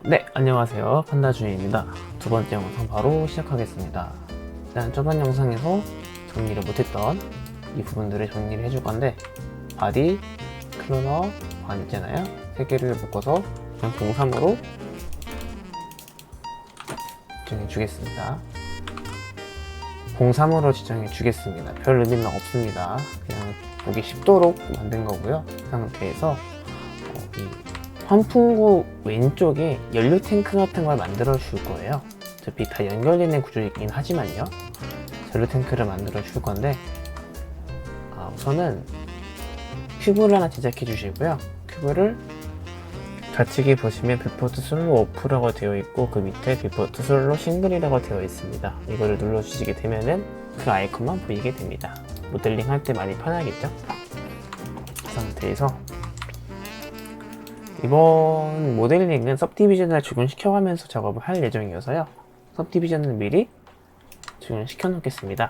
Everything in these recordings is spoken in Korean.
네, 안녕하세요. 판다주의입니다. 두 번째 영상 바로 시작하겠습니다. 일단 저번 영상에서 정리를 못했던 이 부분들을 정리를 해줄 건데, 바디, 클로너, 반 있잖아요. 세 개를 묶어서 그냥 03으로 지정해 주겠습니다. 03으로 지정해 주겠습니다. 별 의미는 없습니다. 그냥 보기 쉽도록 만든 거고요. 이 상태에서 이 환풍구 왼쪽에 연료 탱크 같은 걸 만들어 줄 거예요. 어차피 다 연결되는 구조이긴 하지만요. 연료 탱크를 만들어 줄 건데, 우선은 큐브를 하나 제작해 주시고요. 큐브를 좌측에 보시면 뷰포트 슬로 오프라고 되어 있고, 그 밑에 뷰포트 슬로 싱글이라고 되어 있습니다. 이거를 눌러 주시게 되면은 그 아이콘만 보이게 됩니다. 모델링 할 때 많이 편하겠죠? 이 상태에서 이번 모델링은 섭디비전을 적용시켜가면서 작업을 할 예정이어서요. 섭디비전을 미리 적용시켜 놓겠습니다.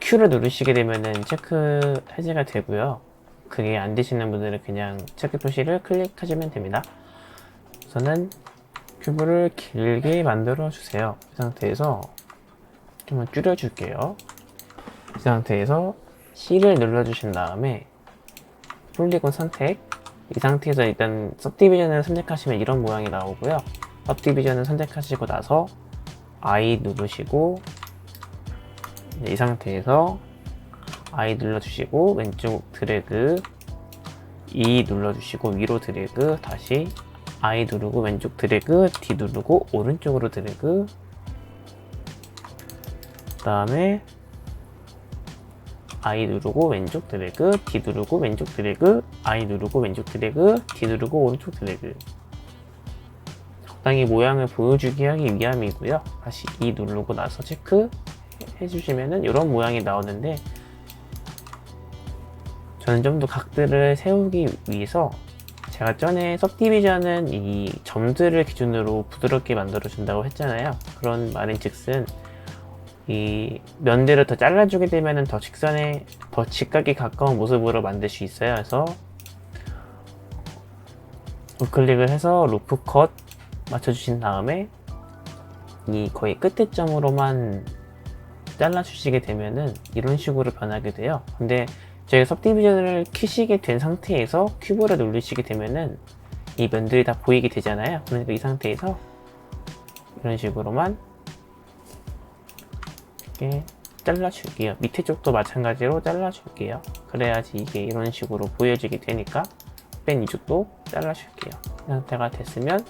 Q를 누르시게 되면은 체크 해제가 되고요. 그게 안 되시는 분들은 그냥 체크 표시를 클릭하시면 됩니다. 우선은 큐브를 길게 만들어 주세요. 이 상태에서 좀 줄여 줄게요. 이 상태에서 C를 눌러 주신 다음에 폴리곤 선택, 이 상태에서 일단 섭디비전을 선택하시면 이런 모양이 나오고요. 섭디비전을 선택하시고 나서 I 누르시고, 이 상태에서 I 눌러주시고 왼쪽 드래그, E 눌러주시고 위로 드래그, 다시 I 누르고 왼쪽 드래그, D 누르고 오른쪽으로 드래그, 그 다음에 I 누르고 왼쪽 드래그, D 누르고 왼쪽 드래그, I 누르고 왼쪽 드래그, D 누르고 오른쪽 드래그. 적당히 모양을 보여주기 하기 위함이고요. 다시 E 누르고 나서 체크 해주시면은 이런 모양이 나오는데, 저는 좀 더 각들을 세우기 위해서 제가 전에 섭디비전은 이 점들을 기준으로 부드럽게 만들어 준다고 했잖아요. 그런 말인즉슨 이 면들을 더 잘라주게 되면은 더 직선에 더 직각에 가까운 모습으로 만들 수 있어요. 그래서 우클릭을 해서 루프 컷 맞춰주신 다음에 이 거의 끝에 점으로만 잘라주시게 되면은 이런 식으로 변하게 돼요. 근데 저희가 섭디비전을 켜시게 된 상태에서 큐브를 누르시게 되면은 이 면들이 다 보이게 되잖아요. 그러니까 이 상태에서 이런 식으로만 이렇게 잘라줄게요. 밑에 쪽도 마찬가지로 잘라줄게요. 그래야지 이게 이런 식으로 보여지게 되니까 맨 이쪽도 잘라줄게요. 이 상태가 됐으면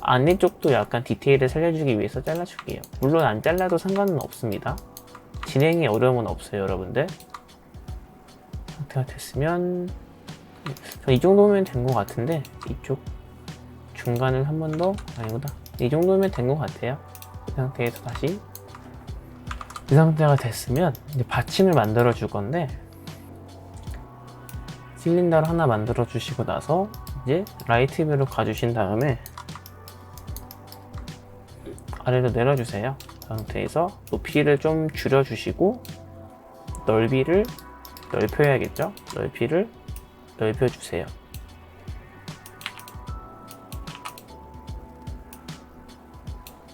안쪽도 약간 디테일을 살려주기 위해서 잘라줄게요. 물론 안 잘라도 상관은 없습니다. 진행에 어려움은 없어요, 여러분들. 상태가 됐으면 이 정도면 된 것 같은데, 이쪽 중간을 한 번 더, 아니구나, 이 정도면 된 것 같아요. 이 상태에서 다시 이 상태가 됐으면 이제 받침을 만들어 줄 건데, 실린더를 하나 만들어 주시고 나서 이제 라이트 뷰로 가주신 다음에 아래로 내려주세요. 그 상태에서 높이를 좀 줄여 주시고 넓이를 넓혀야겠죠? 넓이를 넓혀 주세요.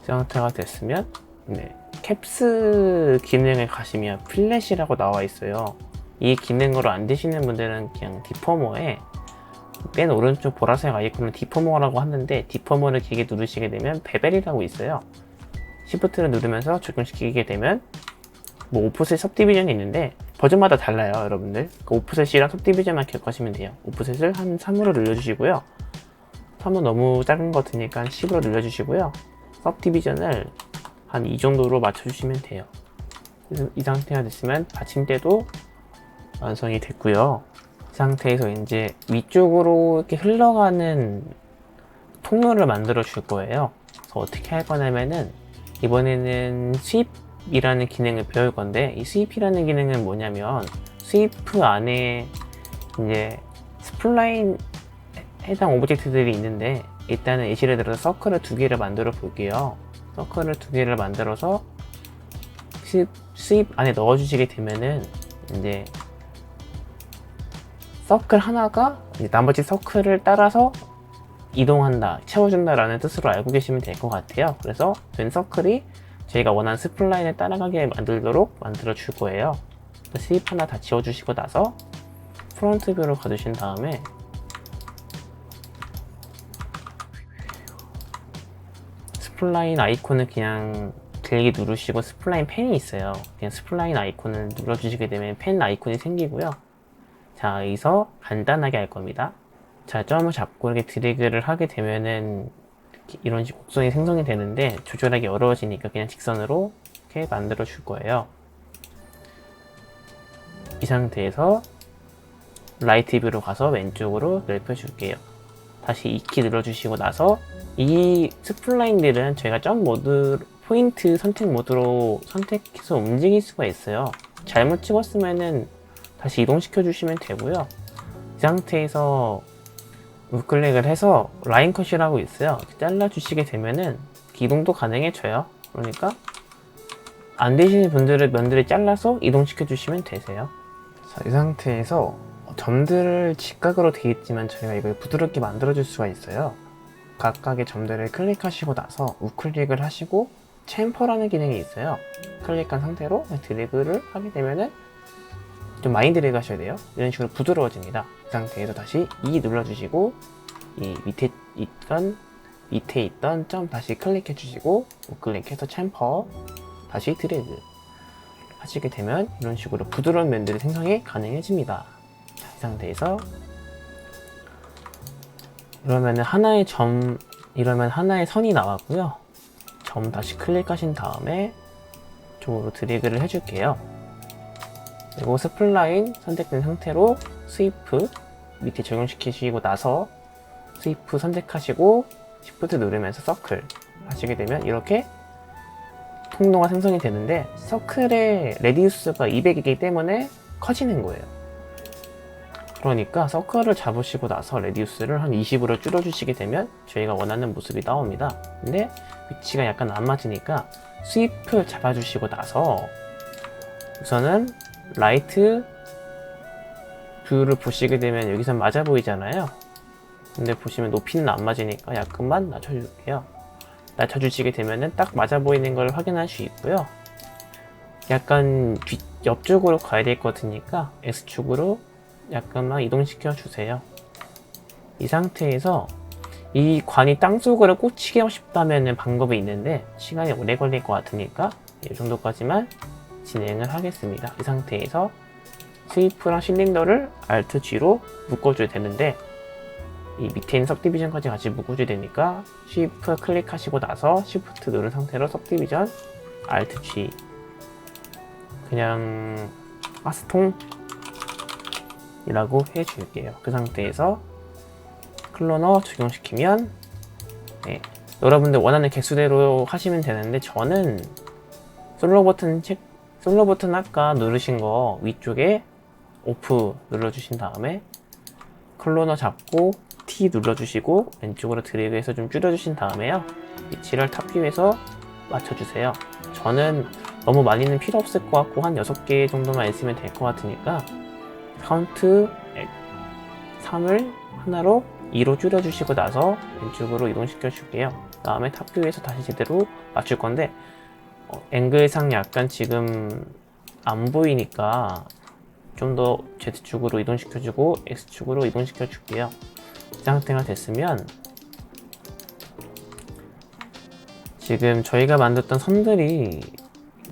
이 상태가 됐으면 캡스 기능을 가시면 플랫이라고 나와 있어요. 이 기능으로 안 되시는 분들은 그냥 디포머에 맨 오른쪽 보라색 아이콘을 디포머라고 하는데, 디포머를 길게 누르시게 되면 베벨이라고 있어요. 시프트를 누르면서 적용시키게 되면 오프셋 섭디비전이 있는데 버전마다 달라요, 여러분들. 오프셋이랑 섭디비전만 기억하시면 돼요. 오프셋을 한 3으로 늘려주시고요. 3은 너무 작은 것 같으니까 10으로 늘려주시고요. 섭디비전을 한 이 정도로 맞춰주시면 돼요. 이 상태가 됐으면 받침대도 완성이 됐고요. 이 상태에서 이제 위쪽으로 이렇게 흘러가는 통로를 만들어 줄 거예요. 그래서 어떻게 할 거냐면은, 이번에는 스윕이라는 기능을 배울 건데, 이 스윕이라는 기능은 뭐냐면, 스윕 안에 이제 스플라인 해당 오브젝트들이 있는데, 일단은 예시를 들어서 서클을 2개를 만들어 볼게요. 서클을 2개를 만들어서 스윕 안에 넣어 주시게 되면은 이제 서클 하나가 나머지 서클을 따라서 이동한다, 채워준다라는 뜻으로 알고 계시면 될 것 같아요. 그래서 된 서클이 저희가 원하는 스플라인에 따라가게 만들도록 만들어 줄 거예요. 스윕 하나 다 지워주시고 나서 프론트 뷰로 가주신 다음에 스플라인 아이콘을 그냥 길게 누르시고 스플라인 펜이 있어요. 그냥 스플라인 아이콘을 눌러주시게 되면 펜 아이콘이 생기고요. 자, 여기서 간단하게 할 겁니다. 자, 점을 잡고 이렇게 드래그를 하게 되면은 이런 식으로 곡선이 생성이 되는데 조절하기 어려워지니까 그냥 직선으로 이렇게 만들어 줄 거예요. 이 상태에서 라이트 뷰로 가서 왼쪽으로 넓혀 줄게요. 다시 이 키 눌러주시고 나서 이 스플라인들은 저희가 점 모드 포인트 선택 모드로 선택해서 움직일 수가 있어요. 잘못 찍었으면은 다시 이동시켜 주시면 되고요. 이 상태에서 우클릭을 해서 라인 컷이라고 있어요. 잘라 주시게 되면은 이동도 가능해져요. 그러니까 안 되시는 분들은 면들을 잘라서 이동시켜 주시면 되세요. 자, 이 상태에서 점들을 직각으로 되어 있지만 저희가 이걸 부드럽게 만들어 줄 수가 있어요. 각각의 점들을 클릭하시고 나서 우클릭을 하시고 챔퍼라는 기능이 있어요. 클릭한 상태로 드래그를 하게 되면은 좀 많이 드래그 하셔야 돼요. 이런 식으로 부드러워집니다. 이 상태에서 다시 E 눌러주시고 이 밑에 있던 점 다시 클릭해 주시고 우클릭해서 챔퍼 다시 드래그 하시게 되면 이런 식으로 부드러운 면들이 생성이 가능해집니다. 자, 이 상태에서 이러면 하나의 선이 나왔고요. 점 다시 클릭하신 다음에 쪽으로 드래그를 해줄게요. 그리고 스플라인 선택된 상태로 스위프 밑에 적용시키시고 나서 스위프 선택하시고 Shift 누르면서 서클 하시게 되면 이렇게 통로가 생성이 되는데 서클의 레디우스가 200이기 때문에 커지는 거예요. 그러니까 서클을 잡으시고 나서 레디우스를 한 20으로 줄여주시게 되면 저희가 원하는 모습이 나옵니다. 근데 위치가 약간 안 맞으니까 스위프 잡아주시고 나서 우선은 라이트 뷰를 보시게 되면 여기서 맞아 보이잖아요. 근데 보시면 높이는 안 맞으니까 약간만 낮춰줄게요. 낮춰주시게 되면은 딱 맞아 보이는 걸 확인할 수 있고요. 약간 옆쪽으로 가야 될 것 같으니까 X축으로 약간만 이동시켜 주세요. 이 상태에서 이 관이 땅속으로 꽂히게 하고 싶다면 방법이 있는데 시간이 오래 걸릴 것 같으니까 이 정도까지만 진행을 하겠습니다. 이 상태에서 스위프랑 실린더를 Alt G로 묶어줘야 되는데 이 밑에 있는 सब디비전까지 같이 묶어줘야 되니까 Shift 클릭하시고 나서 Shift 누른 상태로 सब디비전 Alt G 그냥 가스통 이라고 해줄게요. 그 상태에서 클로너 적용시키면 네, 여러분들 원하는 개수대로 하시면 되는데 저는 솔로 버튼 아까 누르신 거 위쪽에 오프 눌러주신 다음에 클로너 잡고 T 눌러주시고 왼쪽으로 드래그해서 좀 줄여주신 다음에요. 위치를 탑뷰에서 맞춰주세요. 저는 너무 많이는 필요 없을 것 같고 한 6개 정도만 있으면 될 것 같으니까 카운트 3을 하나로 2로 줄여주시고 나서 왼쪽으로 이동시켜 줄게요. 그 다음에 탑뷰에서 다시 제대로 맞출 건데 앵글상 약간 지금 안 보이니까 좀 더 Z축으로 이동시켜주고 X축으로 이동시켜 줄게요. 이 상태가 됐으면 지금 저희가 만들었던 선들이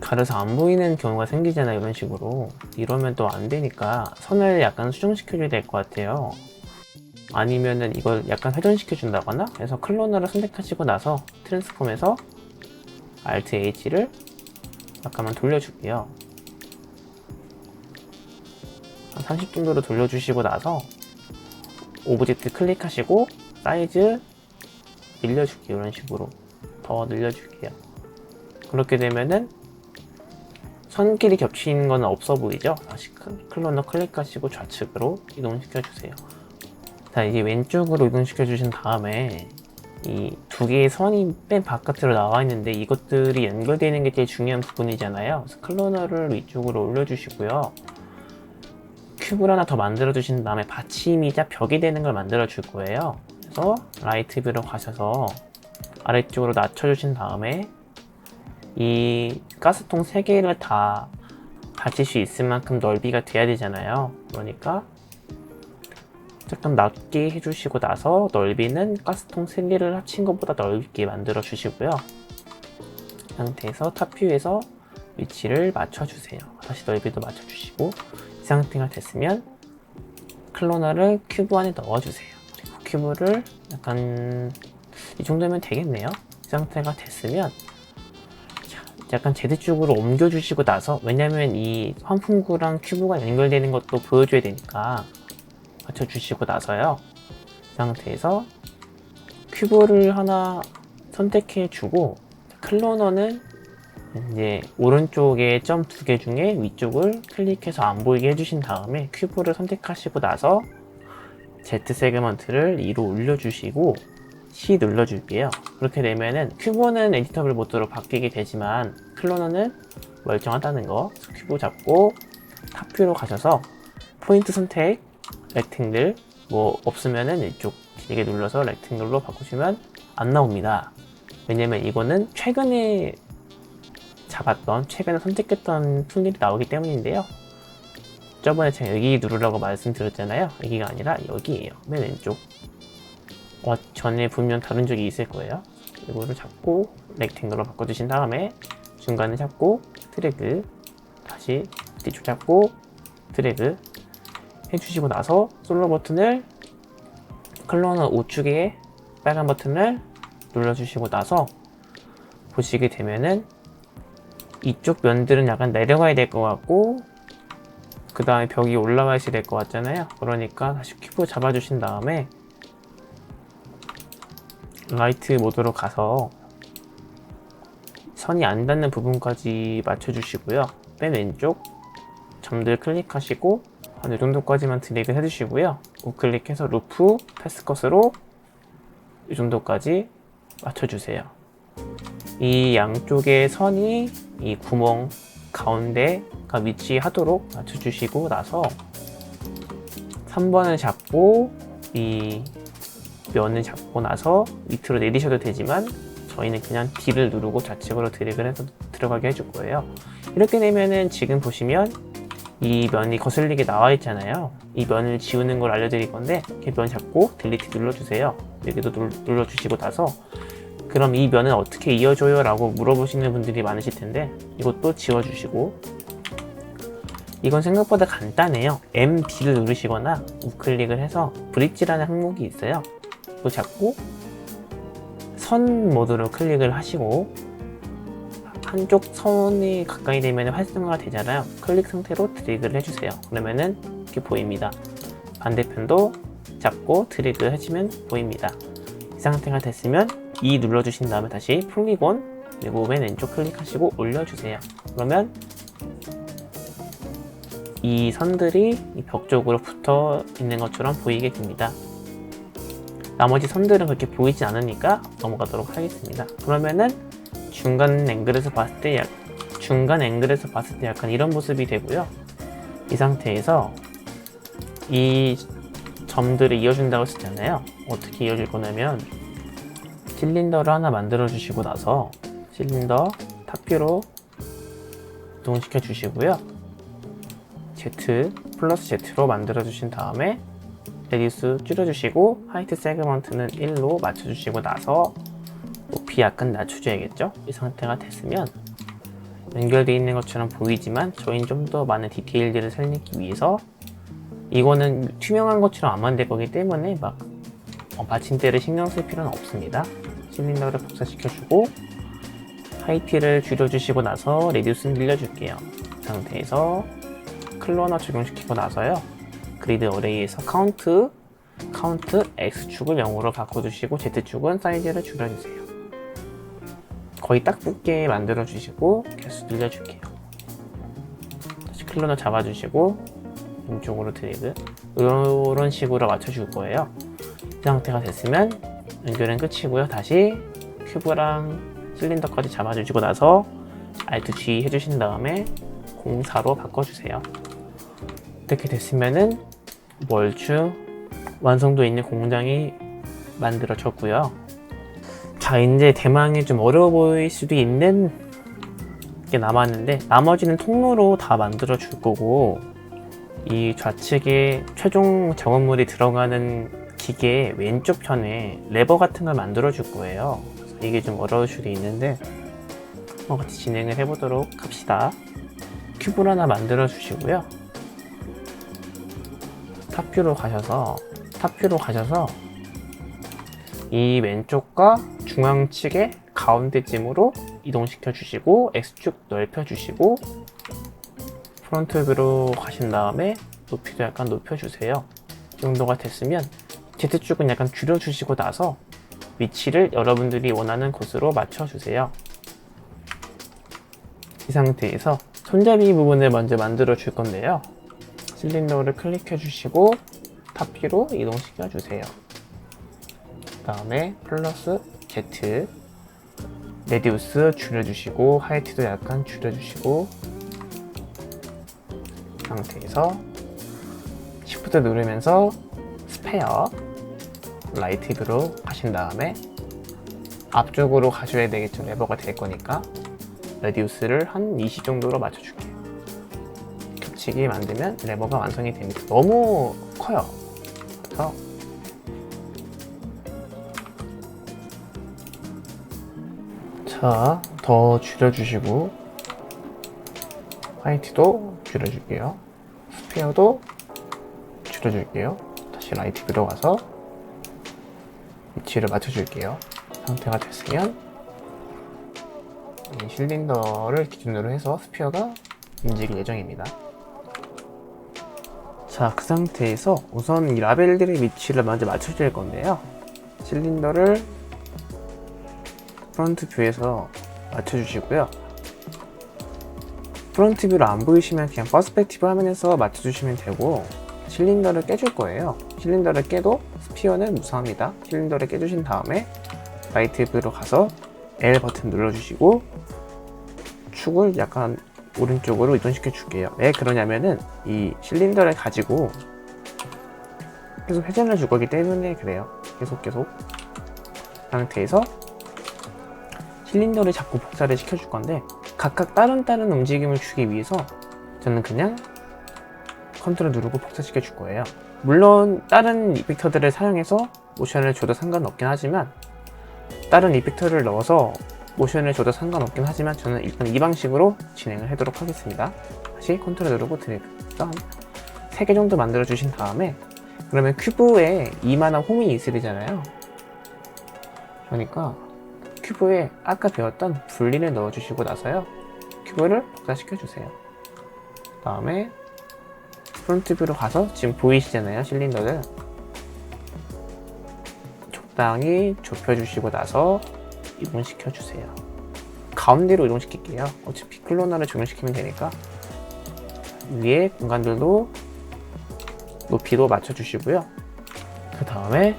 가려서 안 보이는 경우가 생기잖아요. 이런 식으로 이러면 또 안 되니까 선을 약간 수정시켜줘야 될 것 같아요. 아니면은 이걸 약간 회전시켜 준다거나 해서 클로너를 선택하시고 나서 트랜스폼에서 Alt H를 약간만 돌려줄게요. 한 30 정도로 돌려주시고 나서 오브젝트 클릭하시고 사이즈 늘려줄게요. 이런 식으로 더 늘려줄게요. 그렇게 되면은 선끼리 겹치는 건 없어 보이죠? 다시 클로너 클릭하시고 좌측으로 이동시켜 주세요. 자, 이제 왼쪽으로 이동시켜 주신 다음에 이 두 개의 선이 맨 바깥으로 나와 있는데 이것들이 연결되는 게 제일 중요한 부분이잖아요. 그래서 클로너를 위쪽으로 올려주시고요. 큐브를 하나 더 만들어 주신 다음에 받침이자 벽이 되는 걸 만들어 줄 거예요. 그래서 라이트 뷰로 가셔서 아래쪽으로 낮춰주신 다음에 이 가스통 3개를 다 받칠 수 있을 만큼 넓이가 돼야 되잖아요. 그러니까 조금 낮게 해주시고 나서 넓이는 가스통 3개를 합친 것보다 넓게 만들어 주시고요. 이 상태에서 탑뷰에서 위치를 맞춰주세요. 다시 넓이도 맞춰주시고, 이 상태가 됐으면 클로너를 큐브 안에 넣어주세요. 그리고 큐브를 약간 이 정도면 되겠네요. 이 상태가 됐으면 약간 Z축으로 옮겨주시고 나서, 왜냐면 이 환풍구랑 큐브가 연결되는 것도 보여줘야 되니까 맞춰주시고 나서요. 이 상태에서 큐브를 하나 선택해주고, 클로너는 이제 오른쪽에 점 2개 중에 위쪽을 클릭해서 안 보이게 해주신 다음에 큐브를 선택하시고 나서 Z 세그먼트를 2로 올려주시고 C 눌러줄게요. 그렇게 되면은 큐브는 에디터블 모드로 바뀌게 되지만 클로너는 멀쩡하다는 거. 큐브 잡고 탑뷰로 가셔서 포인트 선택, 렉탱글, 뭐 없으면은 이쪽 길게 눌러서 렉탱글로 바꾸시면 안 나옵니다. 왜냐면 이거는 최근에 선택했던 툴들이 나오기 때문인데요. 저번에 제가 여기 누르라고 말씀드렸잖아요. 여기가 아니라 여기에요. 맨 왼쪽. 전에 분명 다른 쪽이 있을 거예요. 이거를 잡고 렉탱글로 바꿔주신 다음에 중간에 잡고 드래그, 다시 뒤쪽 잡고 드래그 해주시고 나서 솔로 버튼을 클로너 우측에 빨간 버튼을 눌러주시고 나서 보시게 되면은 이쪽 면들은 약간 내려가야 될 것 같고 그 다음에 벽이 올라가야 될 것 같잖아요. 그러니까 다시 큐브 잡아주신 다음에 라이트 모드로 가서 선이 안 닿는 부분까지 맞춰주시고요. 맨 왼쪽 점들 클릭하시고 한 이 정도까지만 드래그 해주시고요. 우클릭해서 루프 패스컷으로 이 정도까지 맞춰주세요. 이 양쪽의 선이 이 구멍 가운데가 위치하도록 맞춰주시고 나서 3번을 잡고 이 면을 잡고 나서 밑으로 내리셔도 되지만 저희는 그냥 D를 누르고 좌측으로 드래그를 해서 들어가게 해줄 거예요. 이렇게 되면은 지금 보시면 이 면이 거슬리게 나와 있잖아요. 이 면을 지우는 걸 알려드릴 건데 이렇게 면 잡고 딜리트 눌러주세요. 여기도 눌러주시고 나서 그럼 이 면은 어떻게 이어져요? 라고 물어보시는 분들이 많으실 텐데 이것도 지워주시고, 이건 생각보다 간단해요. MD를 누르시거나 우클릭을 해서 브릿지라는 항목이 있어요. 이거 잡고 선 모드로 클릭을 하시고 한쪽 선이 가까이 되면 활성화가 되잖아요. 클릭 상태로 드래그를 해주세요. 그러면은 이렇게 보입니다. 반대편도 잡고 드래그 해주면 보입니다. 이 상태가 됐으면 E 눌러주신 다음에 다시 폴리곤, 그리고 맨 왼쪽 클릭하시고 올려주세요. 그러면 이 선들이 이 벽 쪽으로 붙어 있는 것처럼 보이게 됩니다. 나머지 선들은 그렇게 보이지 않으니까 넘어가도록 하겠습니다. 그러면은 중간 앵글에서 봤을 때 약간 이런 모습이 되고요. 이 상태에서 이 점들을 이어준다고 했잖아요. 어떻게 이어줄 거냐면 실린더를 하나 만들어 주시고 나서 실린더 탑뷰로 이동시켜 주시고요. Z 플러스 Z로 만들어 주신 다음에 레디우스 줄여주시고 하이트 세그먼트는 1로 맞춰주시고 나서 높이 약간 낮춰줘야겠죠? 이 상태가 됐으면 연결되어 있는 것처럼 보이지만 저희는 좀 더 많은 디테일들을 살리기 위해서 이거는 투명한 것처럼 안 만들 거기 때문에 막 받침대를 신경 쓸 필요는 없습니다. 실린더를 복사시켜주고 하이트를 줄여주시고 나서 레디우스는 늘려줄게요. 이 상태에서 클로너 적용시키고 나서요. 그리드 어레이에서 카운트 X축을 0으로 바꿔주시고 Z축은 사이즈를 줄여주세요. 거의 딱 붙게 만들어주시고 개수 늘려줄게요. 다시 클로너 잡아주시고 왼쪽으로 드래그 이런 식으로 맞춰줄 거예요. 이 상태가 됐으면 연결은 끝이고요. 다시 큐브랑 실린더까지 잡아주시고 나서 Alt G 해주신 다음에 04로 바꿔주세요. 이렇게 됐으면은 멀추 완성도 있는 공장이 만들어 줬고요. 자, 이제 대망의 좀 어려워 보일 수도 있는 게 남았는데, 나머지는 통로로 다 만들어 줄 거고, 이 좌측에 최종 작업물이 들어가는 기계 왼쪽 편에 레버 같은 걸 만들어 줄 거예요. 이게 좀 어려울 수도 있는데 같이 진행을 해보도록 합시다. 큐브를 하나 만들어 주시고요. 탑뷰로 가셔서 이 왼쪽과 중앙측의 가운데쯤으로 이동시켜 주시고 X축 넓혀 주시고 프론트 뷰로 가신 다음에 높이도 약간 높여 주세요. 이 정도가 됐으면 Z축은 약간 줄여 주시고 나서 위치를 여러분들이 원하는 곳으로 맞춰 주세요. 이 상태에서 손잡이 부분을 먼저 만들어 줄 건데요. 실린더를 클릭해 주시고 탑뷰로 이동시켜 주세요. 그 다음에 플러스 Z, 레디우스 줄여주시고 하이트도 약간 줄여주시고 상태에서 Shift 누르면서 스페어 라이트 뷰로 가신 다음에 앞쪽으로 가셔야 되겠죠. 레버가 될 거니까 레디우스를 한 20 정도로 맞춰줄게요. 겹치게 만들면 레버가 완성이 됩니다. 너무 커요. 그래서 자, 더 줄여주시고 화이트도 줄여줄게요. 스페어도 줄여줄게요. 다시 라이트 뷰로 가서 위치를 맞춰줄게요. 상태가 됐으면 이 실린더를 기준으로 해서 스피어가 움직일 예정입니다. 자, 그 상태에서 우선 이 라벨들의 위치를 먼저 맞춰줄 건데요. 실린더를 프론트 뷰에서 맞춰주시고요. 프론트 뷰를 안 보이시면 그냥 퍼스펙티브 화면에서 맞춰주시면 되고, 실린더를 깨줄 거예요. 실린더를 깨도 스피어는 무사합니다. 실린더를 깨주신 다음에 라이트 뷰로 가서 L 버튼 눌러주시고 축을 약간 오른쪽으로 이동시켜 줄게요. 왜 그러냐면은 이 실린더를 가지고 계속 회전을 줄 거기 때문에 그래요. 계속 상태에서 실린더를 자꾸 복사를 시켜줄 건데, 각각 다른 움직임을 주기 위해서 저는 그냥 컨트롤 누르고 복사시켜 줄 거예요. 물론 다른 이펙터들을 사용해서 모션을 줘도 상관없긴 하지만, 다른 이펙터를 넣어서 모션을 줘도 상관없긴 하지만 저는 일단 이 방식으로 진행을 하도록 하겠습니다. 다시 컨트롤 누르고 드래그 3개 정도 만들어 주신 다음에, 그러면 큐브에 이만한 홈이 있으리잖아요. 그러니까 큐브에 아까 배웠던 분리를 넣어 주시고 나서요, 큐브를 복사시켜 주세요. 그 다음에 프론트 뷰로 가서 지금 보이시잖아요, 실린더를 적당히 좁혀 주시고 나서 이동시켜 주세요. 가운데로 이동시킬게요. 어차피 클로너를 적용시키면 되니까 위에 공간들도 높이도 맞춰 주시고요. 그 다음에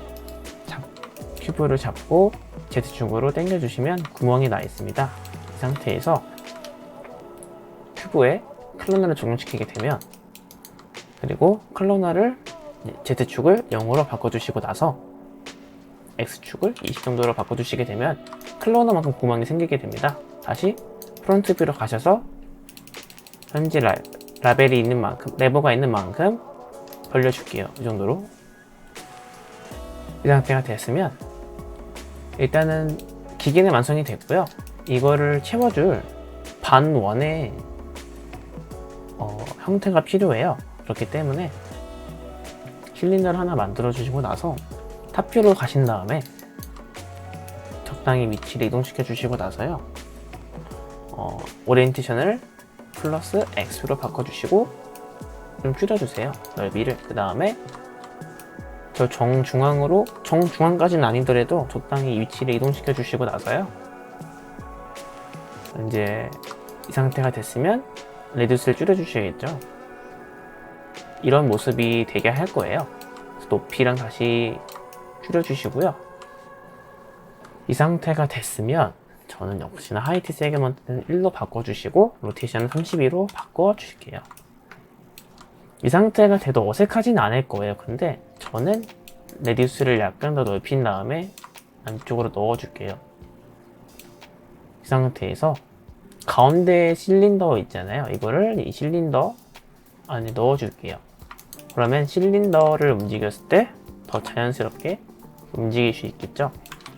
큐브를 잡고 Z축으로 당겨 주시면 구멍이 나 있습니다. 이 상태에서 큐브에 클로너를 적용시키게 되면, 그리고 클로너를 Z축을 0으로 바꿔주시고 나서 X축을 20 정도로 바꿔주시게 되면 클로너만큼 구멍이 생기게 됩니다. 다시 프론트 뷰로 가셔서 현재 라벨이 있는 만큼, 레버가 있는 만큼 벌려줄게요. 이 정도로. 이 상태가 됐으면 일단은 기계는 완성이 됐고요. 이거를 채워줄 반원의 형태가 필요해요. 그렇기 때문에 실린더를 하나 만들어 주시고 나서 탑뷰로 가신 다음에 적당히 위치를 이동시켜 주시고 나서요, 오리엔테이션을 플러스 X로 바꿔주시고 좀 줄여주세요, 넓이를. 그 다음에 저 정중앙까지는 아니더라도 적당히 위치를 이동시켜 주시고 나서요, 이제 이 상태가 됐으면 레디우스를 줄여주셔야겠죠. 이런 모습이 되게 할 거예요. 그래서 높이랑 다시 줄여주시고요. 이 상태가 됐으면 저는 역시나 하이트 세그먼트는 1로 바꿔주시고 로테이션은 32로 바꿔주실게요. 이 상태가 돼도 어색하진 않을 거예요. 근데 저는 레디우스를 약간 더 넓힌 다음에 안쪽으로 넣어줄게요. 이 상태에서 가운데 실린더 있잖아요. 이거를 이 실린더 안에 넣어줄게요. 그러면 실린더를 움직였을 때 더 자연스럽게 움직일 수 있겠죠.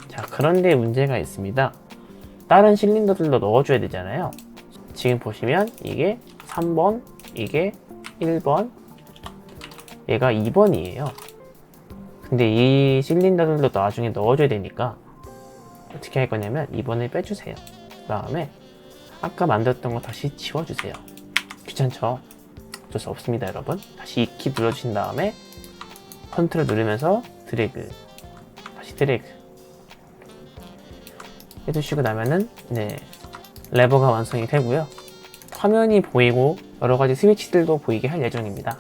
자, 그런데 문제가 있습니다. 다른 실린더들도 넣어줘야 되잖아요. 지금 보시면 이게 3번, 이게 1번, 얘가 2번이에요. 근데 이 실린더들도 나중에 넣어줘야 되니까 어떻게 할 거냐면 2번을 빼주세요. 그 다음에 아까 만들었던 거 다시 지워주세요. 귀찮죠? 어쩔 수 없습니다, 여러분. 다시 이 키 눌러주신 다음에 컨트롤 누르면서 드래그, 다시 드래그 해주시고 나면은 레버가 완성이 되고요. 화면이 보이고 여러가지 스위치들도 보이게 할 예정입니다.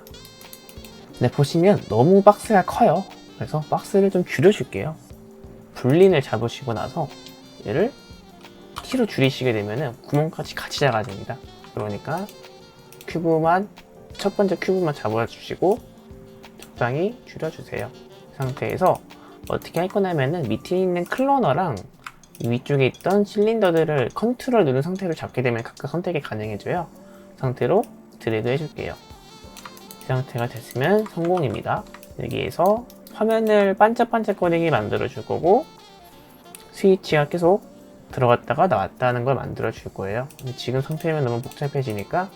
보시면 너무 박스가 커요. 그래서 박스를 좀 줄여줄게요. 불린을 잡으시고 나서 얘를 키로 줄이시게 되면은 구멍까지 같이 작아집니다. 그러니까 첫 번째 큐브만 잡아주시고 적당히 줄여주세요. 그 상태에서 어떻게 할 거냐면은 밑에 있는 클로너랑 위쪽에 있던 실린더들을 컨트롤 누른 상태로 잡게 되면 각각 선택이 가능해져요. 그 상태로 드래그 해줄게요. 이 상태가 됐으면 성공입니다. 여기에서 화면을 반짝반짝거리게 만들어 줄 거고 스위치가 계속 들어갔다가 나왔다 하는 걸 만들어 줄 거예요. 근데 지금 상태면 너무 복잡해지니까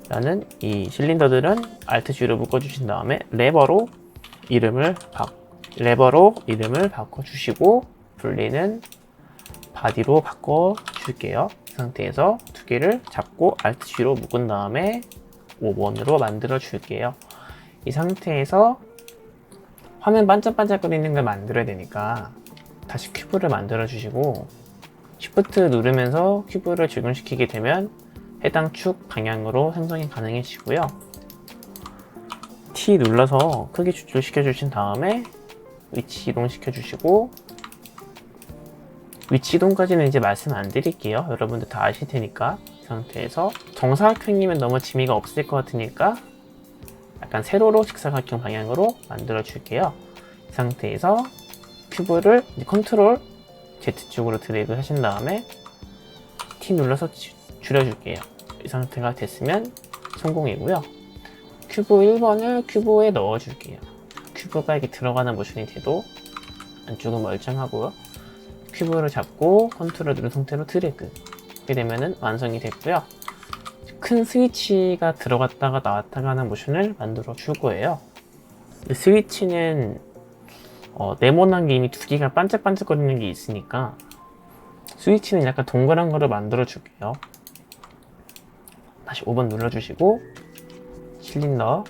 나는 이 실린더들은 Alt G로 묶어주신 다음에 레버로 이름을 바꿔주시고 분리는 바디로 바꿔줄게요. 이 상태에서 두 개를 잡고 Alt G로 묶은 다음에 5번으로 만들어 줄게요. 이 상태에서 화면 반짝반짝거리는 걸 만들어야 되니까 다시 큐브를 만들어 주시고 Shift 누르면서 큐브를 적용시키게 되면 해당 축 방향으로 생성이 가능해지고요. T 눌러서 크게 추출시켜 주신 다음에 위치 이동시켜 주시고 위치 이동까지는 이제 말씀 안 드릴게요. 여러분들 다 아실 테니까. 이 상태에서 정사각형이면 너무 재미가 없을 것 같으니까 약간 세로로 직사각형 방향으로 만들어 줄게요. 이 상태에서 큐브를 컨트롤 Z축으로 드래그 하신 다음에 T 눌러서 줄여줄게요. 이 상태가 됐으면 성공이고요. 큐브 1번을 큐브에 넣어줄게요. 큐브가 이렇게 들어가는 모션이 돼도 안쪽은 멀쩡하고요. 큐브를 잡고 컨트롤 누른 상태로 드래그 이렇게 되면은 완성이 됐고요. 큰 스위치가 들어갔다가 나왔다가 하는 모션을 만들어 줄 거예요. 이 스위치는 네모난 게 이미 두 개가 반짝반짝거리는 게 있으니까 스위치는 약간 동그란 거를 만들어 줄게요. 다시 5번 눌러주시고 실린더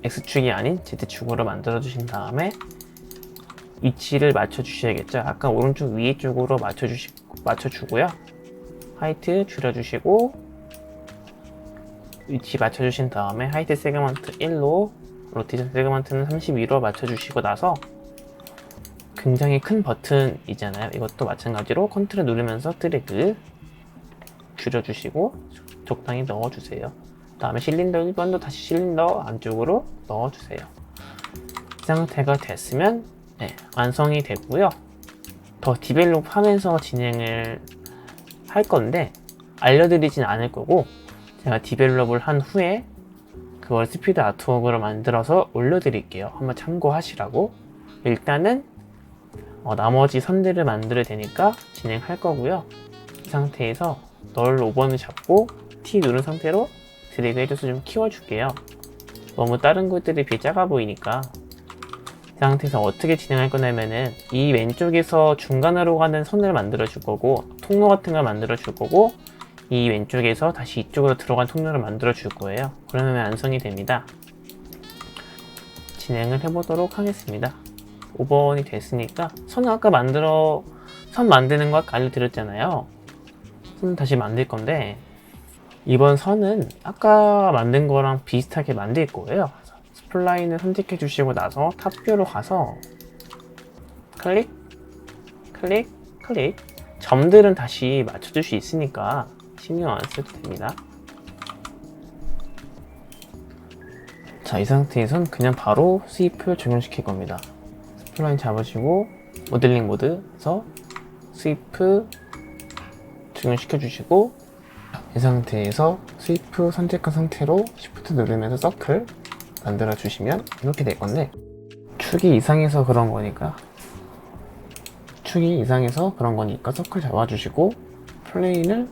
X축이 아닌 Z축으로 만들어 주신 다음에 위치를 맞춰 주셔야겠죠. 아까 오른쪽 위에 쪽으로 맞춰주고요. 하이트 줄여주시고 위치 맞춰주신 다음에 하이트 세그먼트 1로 로테이션 세그먼트는 32로 맞춰주시고 나서 굉장히 큰 버튼 있잖아요. 이것도 마찬가지로 컨트롤 누르면서 드래그 줄여주시고 적당히 넣어주세요. 그 다음에 실린더 1번도 다시 실린더 안쪽으로 넣어주세요. 이 상태가 됐으면 완성이 됐고요. 더 디벨롭 하면서 진행을 할 건데 알려드리진 않을 거고 제가 디벨롭을 한 후에 그걸 스피드 아트웍으로 만들어서 올려드릴게요. 한번 참고하시라고. 일단은 나머지 선들을 만들어야 되니까 진행할 거고요. 이 상태에서 널 5번을 잡고 T 누른 상태로 드래그 해줘서 좀 키워줄게요. 너무 다른 것들이 비해 작아 보이니까. 이 상태에서 어떻게 진행할 거냐면은 이 왼쪽에서 중간으로 가는 선을 만들어 줄 거고 통로 같은 걸 만들어 줄 거고 이 왼쪽에서 다시 이쪽으로 들어간 통로를 만들어 줄 거예요. 그러면 완성이 됩니다. 진행을 해보도록 하겠습니다. 5번이 됐으니까 선을 아까 선 만드는 거 아까 알려드렸잖아요. 선 다시 만들 건데 이번 선은 아까 만든 거랑 비슷하게 만들 거예요. 스플라인을 선택해 주시고 나서 탑뷰로 가서 클릭, 클릭, 클릭. 점들은 다시 맞춰줄 수 있으니까 신경 안 써도 됩니다. 자, 이 상태에선 그냥 바로 스위프 적용시킬 겁니다. 스플라인 잡으시고 모델링 모드에서 스위프 적용시켜 주시고, 이 상태에서 스위프 선택한 상태로 Shift 누르면서 서클 만들어 주시면 이렇게 될 건데, 축이 이상해서 그런 거니까 서클 잡아주시고 플레인을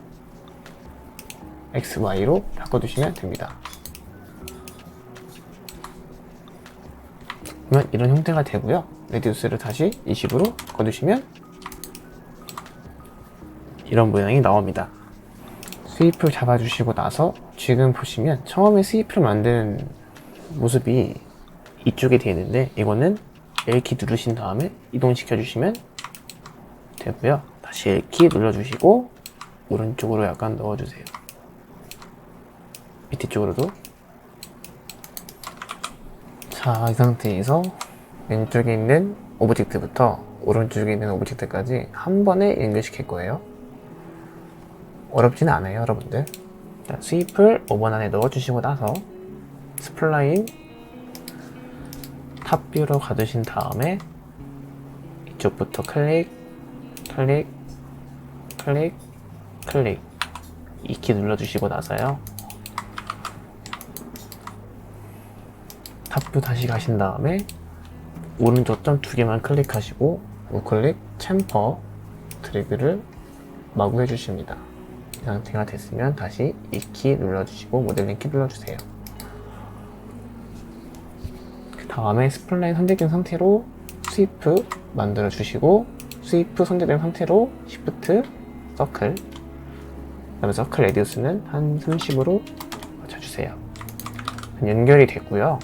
X, Y로 바꿔주시면 됩니다. 그러면 이런 형태가 되고요. 레디우스를 다시 20으로 바꿔주시면 이런 모양이 나옵니다. 스위프를 잡아주시고 나서 지금 보시면 처음에 스위프를 만든 모습이 이쪽에 되어 있는데, 이거는 L키 누르신 다음에 이동시켜 주시면 되고요. 다시 L키 눌러주시고 오른쪽으로 약간 넣어주세요. 밑에 쪽으로도. 자, 이 상태에서 왼쪽에 있는 오브젝트부터 오른쪽에 있는 오브젝트까지 한 번에 연결시킬 거예요. 어렵지는 않아요, 여러분들. 자, 스윕을 5번 안에 넣어주시고 나서 스플라인 탑뷰로 가두신 다음에 이쪽부터 클릭, 클릭, 클릭, 클릭 이 키 눌러주시고 나서요, 탑뷰 다시 가신 다음에 오른쪽 점 2개만 클릭하시고 우클릭, 챔퍼, 드래그를 마구 해주십니다. 이 상태가 됐으면 다시 이 키 눌러주시고 모델링 키 눌러주세요. 그 다음에 스플라인 선택된 상태로 스위프 만들어 주시고, 스위프 선택된 상태로 시프트, 서클, 그 다음에 서클 레디우스는 한 30으로 맞춰주세요. 연결이 됐고요.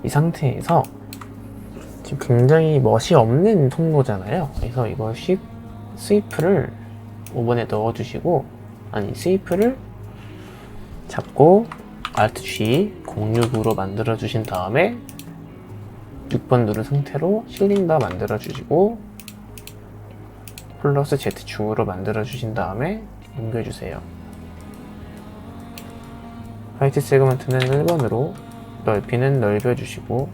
이 상태에서 지금 굉장히 멋이 없는 통로잖아요. 그래서 이거 스위프를 5번에 넣어주시고, 스위프를 잡고 Alt G 069로 만들어 주신 다음에 6번 누른 상태로 실린더 만들어 주시고 플러스 Z축으로 만들어 주신 다음에 옮겨 주세요. 화이트 세그먼트는 1번으로, 넓이는 넓여 주시고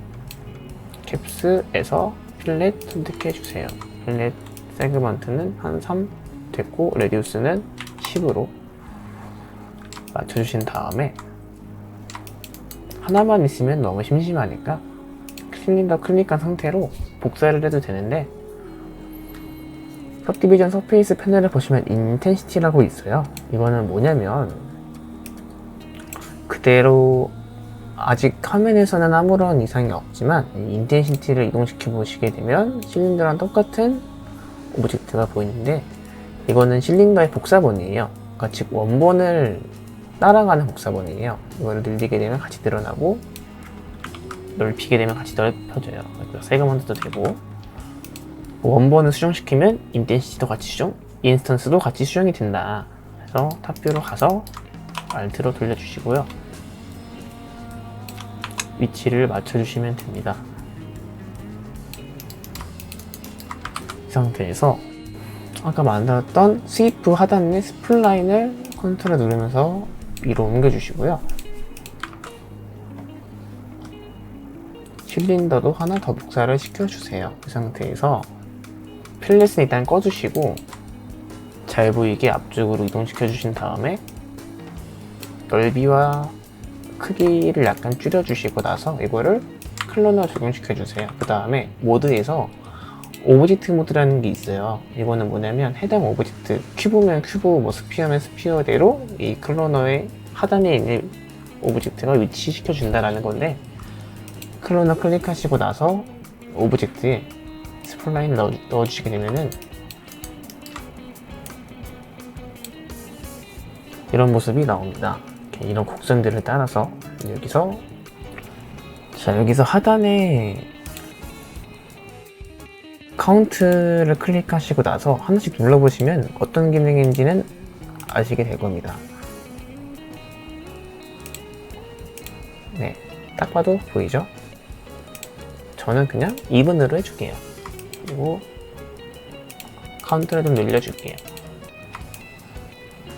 캡스에서 필렛 선택해 주세요. 필렛 세그먼트는 한 3 됐고 레디우스는 10으로 맞춰 주신 다음에, 하나만 있으면 너무 심심하니까 실린더 클릭한 상태로 복사를 해도 되는데, 서브디비전 서페이스 패널을 보시면 인텐시티라고 있어요. 이거는 뭐냐면 그대로 아직 화면에서는 아무런 이상이 없지만 이 인텐시티를 이동시켜 보시게 되면 실린더랑 똑같은 오브젝트가 보이는데, 이거는 실린더의 복사본이에요. 그러니까 즉 원본을 따라가는 복사본이에요. 이거를 늘리게 되면 같이 늘어나고 넓히게 되면 같이 넓혀져요. 세그먼트도 되고, 원본을 수정시키면 인텐시티도 같이 수정, 인스턴스도 같이 수정이 된다. 그래서 탑뷰로 가서 Alt로 돌려주시고요, 위치를 맞춰주시면 됩니다. 이 상태에서 아까 만들었던 스위프 하단의 스플라인을 컨트롤 누르면서 위로 옮겨주시고요, 실린더도 하나 더 복사를 시켜주세요. 이 상태에서 필렛은 일단 꺼주시고 잘 보이게 앞쪽으로 이동시켜 주신 다음에 넓이와 크기를 약간 줄여주시고 나서 이거를 클로너 적용시켜 주세요. 그 다음에 모드에서 오브젝트 모드라는 게 있어요. 이거는 뭐냐면 해당 오브젝트, 큐브면 큐브, 뭐 스피어면 스피어대로 이 클로너의 하단에 있는 오브젝트가 위치시켜 준다라는 건데, 클로너 클릭하시고 나서 오브젝트에 스플라인 넣어주시게 되면은 이런 모습이 나옵니다. 이런 곡선들을 따라서 여기서 하단에 카운트를 클릭하시고 나서 하나씩 눌러보시면 어떤 기능인지는 아시게 될 겁니다. 네, 딱 봐도 보이죠? 저는 그냥 2분으로 해줄게요. 그리고 카운트를 좀 늘려줄게요.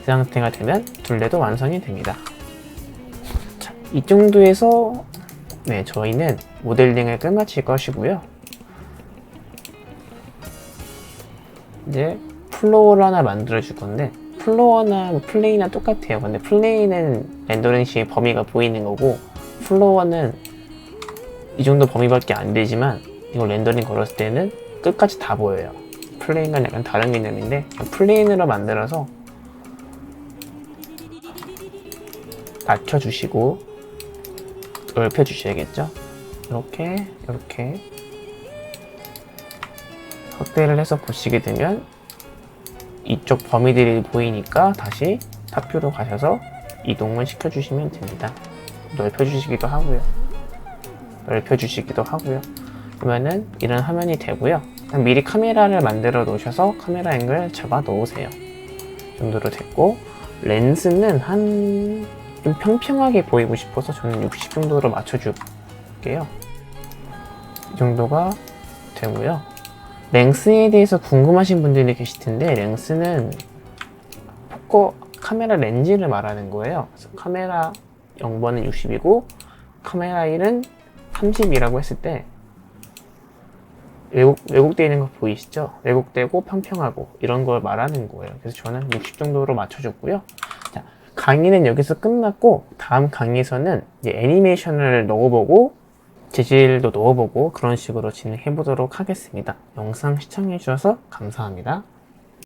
이 상태가 되면 둘레도 완성이 됩니다. 이 정도에서 네, 저희는 모델링을 끝마칠 것이고요. 이제 플로어를 하나 만들어 줄 건데, 플로어나 플레이나 똑같아요. 근데 플레이는 렌더링 시에 범위가 보이는 거고, 플로어는 이 정도 범위밖에 안 되지만 이걸 렌더링 걸었을 때는 끝까지 다 보여요. 플레인과 약간 다른 개념인데, 플레인으로 만들어서 낮춰주시고 넓혀주셔야겠죠. 이렇게 확대를 해서 보시게 되면 이쪽 범위들이 보이니까 다시 탑뷰로 가셔서 이동을 시켜주시면 됩니다. 넓혀주시기도 하고요. 그러면은 이런 화면이 되고요. 미리 카메라를 만들어 놓으셔서 카메라 앵글 잡아 놓으세요. 이 정도로 됐고, 렌즈는 좀 평평하게 보이고 싶어서 저는 60 정도로 맞춰줄게요. 이 정도가 되고요. 랭스에 대해서 궁금하신 분들이 계실 텐데, 랭스는 카메라 렌즈를 말하는 거예요. 그래서 카메라 0번은 60이고 카메라 1은 30이라고 했을 때 왜곡되어 있는 거 보이시죠? 왜곡되고 평평하고 이런 걸 말하는 거예요. 그래서 저는 60 정도로 맞춰줬고요. 자, 강의는 여기서 끝났고, 다음 강의에서는 이제 애니메이션을 넣어보고 재질도 넣어보고 그런 식으로 진행해 보도록 하겠습니다. 영상 시청해 주셔서 감사합니다.